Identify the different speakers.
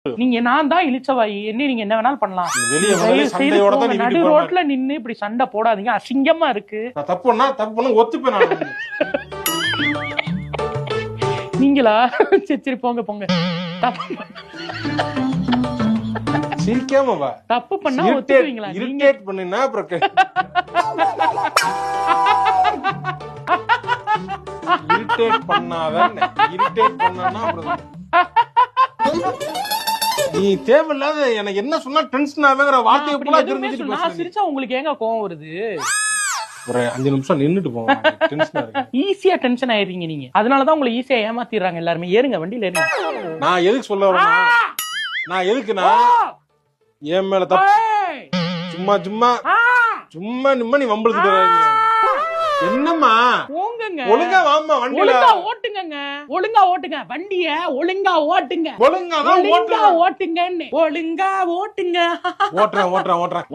Speaker 1: நீங்க நான் தான் இழிச்சவாயி, என்ன நீங்க என்ன வேணாலும் பண்ணலாம்.
Speaker 2: வெளிய வந்து சண்டையோட தான் நீ
Speaker 1: நடு ரோட்ல நின்னு இப்படி சண்டை போடாதீங்க, அசிங்கமா இருக்கு.
Speaker 2: நான் தப்பு பண்ணா ஒத்துப்பேன் நான்.
Speaker 1: நீங்களா? சரி போங்க போங்க.
Speaker 2: சிரிக்காம வா.
Speaker 1: தப்பு பண்ணா ஒத்துக்குவீங்களா?
Speaker 2: இரிட்டேட் பண்ணினா அப்புறம் இரிட்டேட் பண்ணாதான், இரிட்டேட் பண்ணனா அப்புறம் நீ தேவையில்லாத எனக்கு என்ன சொன்னா டென்ஷன் ஆவேங்கற வார்த்தையை பூரா தெரிஞ்சிட்டு பேசுற.
Speaker 1: நான் சிரிச்சா உங்களுக்கு ஏங்க கோவம் வருது?
Speaker 2: ஒரு 5 நிமிஷம் நின்னுட்டு போங்க, டென்ஷனா இருக்கு.
Speaker 1: ஈஸியா டென்ஷன் ஆயிடுறீங்க நீங்க. அதனால தான் உங்களை ஈஸியா ஏமாத்திடுறாங்க எல்லாரும். ஏறுங்க வண்டியில ஏறுங்க.
Speaker 2: நான் எதுக்கு சொல்ல வரேன்னா, நான் எதுக்குனா ஏன் மேல தப்பு. சும்மா சும்மா சும்மா நிம்ம நீ வம்பிழுத்து என்னம்மா
Speaker 1: போங்கங்க.
Speaker 2: ஒழுங்கா வாம்மா வண்டில.
Speaker 1: ஒழுங்கா ஓட்டுங்கங்க. ஒழுங்கா ஓட்டுங்க வண்டிய. ஒழுங்கா ஓட்டுங்க.
Speaker 2: ஒழுங்கா தான்
Speaker 1: ஓட்டுங்க. ஒழுங்கா ஓட்டுங்க.
Speaker 2: ஓட்டுறேன். இந்த ஓட்டுறேன்.